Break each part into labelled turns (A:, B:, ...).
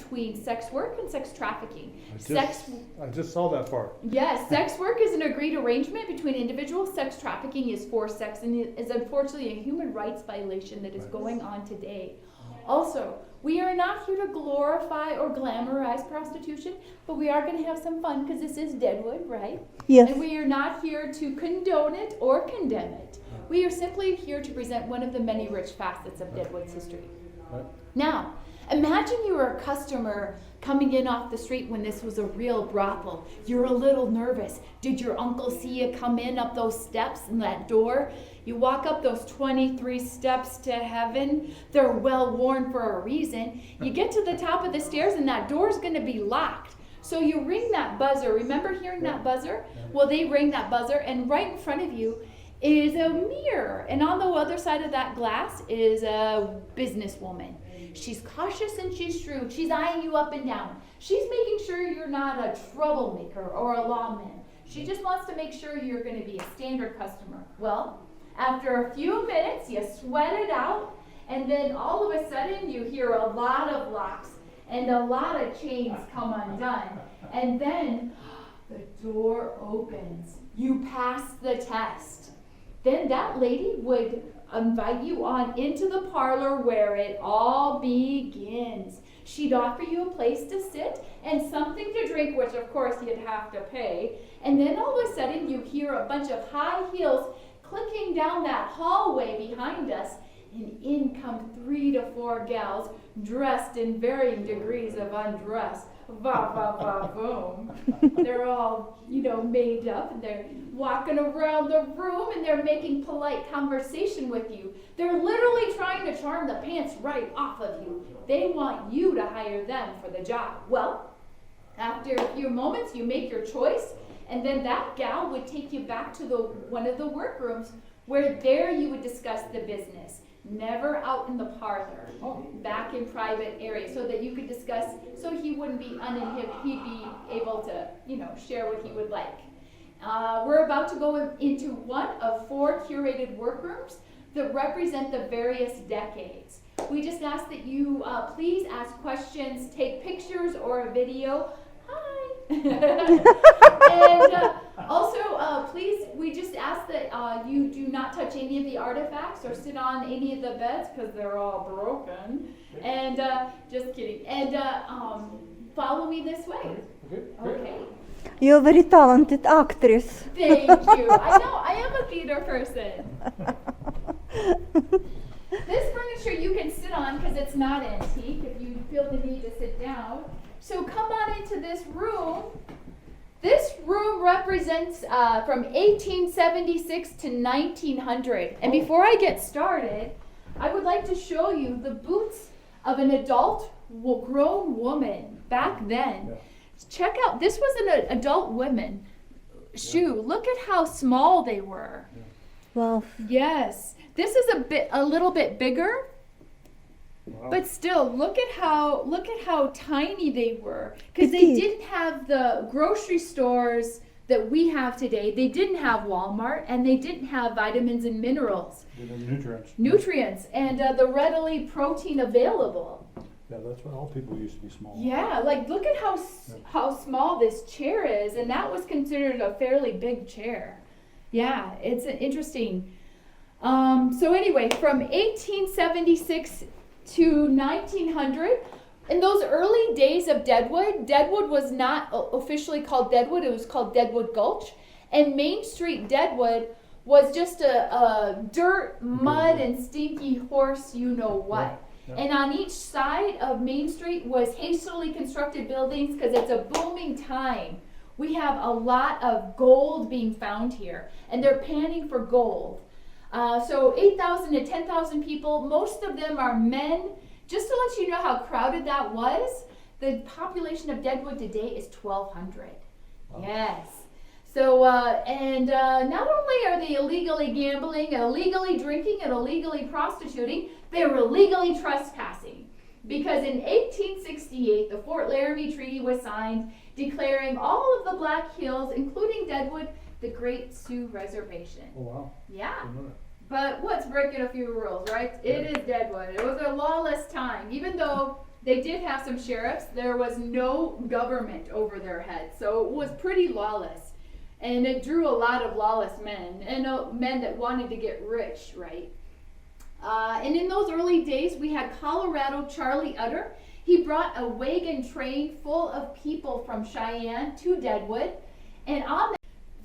A: between sex work and sex trafficking.
B: I just saw that part.
A: Yes, sex work is an agreed arrangement between individuals. Sex trafficking is forced sex and is unfortunately a human rights violation that is going on today. Also, we are not here to glorify or glamorize prostitution, but we are going to have some fun because this is Deadwood, right?
C: Yes.
A: And we are not here to condone it or condemn it. We are simply here to present one of the many rich facets of Deadwood's history.
B: Right.
A: Now, imagine you were a customer coming in off the street when this was a real brothel. You're a little nervous. Did your uncle see you come in up those steps and that door? You walk up those 23 steps to heaven. They're well worn for a reason. You get to the top of the stairs and that door's going to be locked. So you ring that buzzer. Remember hearing that buzzer? Well, they ring that buzzer, and right in front of you is a mirror. And on the other side of that glass is a businesswoman. She's cautious and she's shrewd. She's eyeing you up and down. She's making sure you're not a troublemaker or a lawman. She just wants to make sure you're going to be a standard customer. Well, after a few minutes, you sweat it out, and then all of a sudden you hear a lot of locks and a lot of chains come undone. And then the door opens. You pass the test. Then that lady would invite you on into the parlor where it all begins. She'd offer you a place to sit and something to drink, which of course you'd have to pay. And then all of a sudden you hear a bunch of high heels clicking down that hallway behind us, and in come 3 to 4 gals dressed in varying degrees of undress. Va, va, va, boom. They're all, made up, and they're walking around the room, and they're making polite conversation with you. They're literally trying to charm the pants right off of you. They want you to hire them for the job. Well, after a few moments, you make your choice, and then that gal would take you back to one of the workrooms, where there you would discuss the business. Never out in the parlor, back in private area, so that you could discuss, so he wouldn't be uninhibited, he'd be able to, share what he would like. We're about to go into one of 4 curated workrooms that represent the various decades. We just ask that you please ask questions, take pictures or a video. Hi! And also, please, we just ask that you do not touch any of the artifacts or sit on any of the beds because they're all broken. And just kidding. And follow me this way. Okay.
C: You're a very talented actress.
A: Thank you. I know, I am a theater person. This furniture you can sit on because it's not antique if you feel the need to sit down. So come on into this room. This room represents from 1876 to 1900. And before I get started, I would like to show you the boots of an adult grown woman back then. Yeah. Check out, this was an adult woman shoe. Yeah. Look at how small they were.
C: Yeah. Wow.
A: Yes. This is a little bit bigger. Wow. But still, look at how tiny they were, because they didn't have the grocery stores that we have today. They didn't have Walmart, and they didn't have vitamins and minerals.
B: They didn't
A: nutrients, and the readily protein available.
B: Yeah, that's why all people used to be small.
A: Yeah, like look at how small this chair is, and that was considered a fairly big chair. Yeah, it's interesting. So anyway, from 1876 to 1900, in those early days of Deadwood was not officially called Deadwood, it was called Deadwood Gulch, and Main Street Deadwood was just a dirt, mud, and stinky horse you-know-what. Yeah. And on each side of Main Street was hastily constructed buildings because it's a booming time. We have a lot of gold being found here, and they're panning for gold. So 8,000 to 10,000 people, most of them are men. Just to let you know how crowded that was, the population of Deadwood today is 1,200. Wow. Yes. So, not only are they illegally gambling, illegally drinking, and illegally prostituting, they're illegally trespassing. Because in 1868, the Fort Laramie Treaty was signed, declaring all of the Black Hills, including Deadwood, the Great Sioux Reservation.
B: Oh, wow.
A: Yeah. But what's breaking a few rules, right? Yeah. It is Deadwood. It was a lawless time. Even though They did have some sheriffs. There was no government over their heads, so it was pretty lawless. And it drew a lot of lawless men, and men that wanted to get rich, right? And in those early days, we had Colorado Charlie Utter. He brought a wagon train full of people from Cheyenne to Deadwood. And on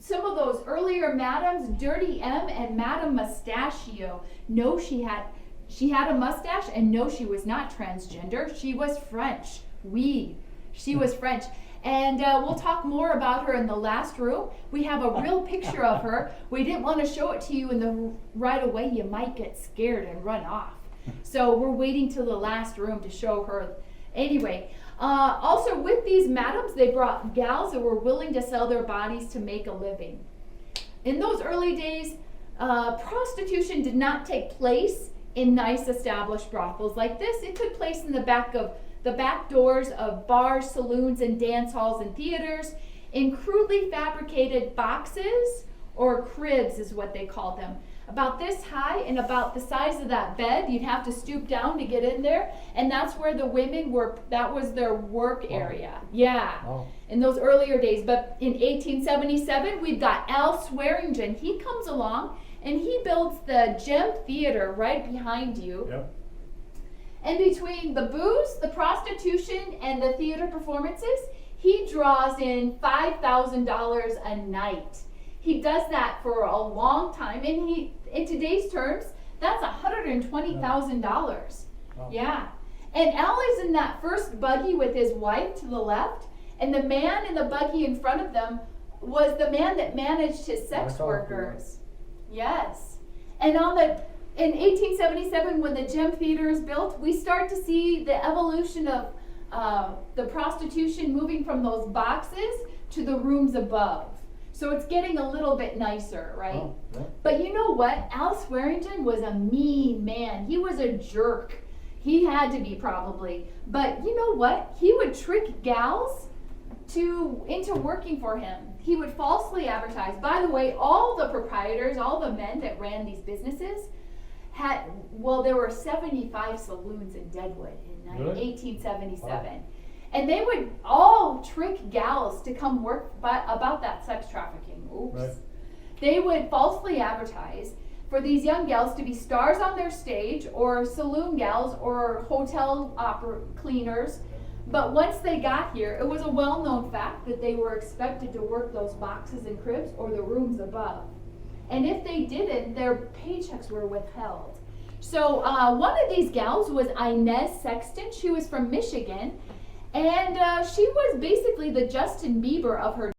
A: some of those earlier madams, Dirty M and Madame Mustachio, no, she had a mustache, and no, she was not transgender. She was French. She was French. And we'll talk more about her in the last room. We have a real picture of her. We didn't want to show it to you right away. You might get scared and run off. So we're waiting till the last room to show her. Anyway, also with these madams, they brought gals that were willing to sell their bodies to make a living. In those early days, prostitution did not take place in nice established brothels like this. It took place in the back doors of bars, saloons, and dance halls and theaters in crudely fabricated boxes, or cribs is what they called them. About this high and about the size of that bed. You'd have to stoop down to get in there, and that's where the women were, that was their work area. Yeah, in those earlier days. But in 1877, we've got Al Swearingen. He comes along, and he builds the Gem Theater right behind you.
B: Yep.
A: And between the booze, the prostitution, and the theater performances, he draws in $5,000 a night. He does that for a long time, and in today's terms, that's $120,000.
B: Wow.
A: Yeah. And Al is in that first buggy with his wife to the left, and the man in the buggy in front of them was the man that managed his sex workers. Yes. And in 1877, when the Gem Theater is built, we start to see the evolution of the prostitution moving from those boxes to the rooms above. So it's getting a little bit nicer, right?
B: Oh, yeah.
A: But you know what? Al Swearingen was a mean man. He was a jerk. He had to be, probably. But you know what? He would trick gals into working for him. He would falsely advertise. By the way, all the proprietors, all the men that ran these businesses there were 75 saloons in Deadwood in 1877.
B: Wow.
A: And they would all trick gals to come work about that sex trafficking. Oops.
B: Right.
A: They would falsely advertise for these young gals to be stars on their stage, or saloon gals, or hotel cleaners. But once they got here, it was a well-known fact that they were expected to work those boxes and cribs or the rooms above. And if they didn't, their paychecks were withheld. So one of these gals was Inez Sexton. She was from Michigan. And she was basically the Justin Bieber of her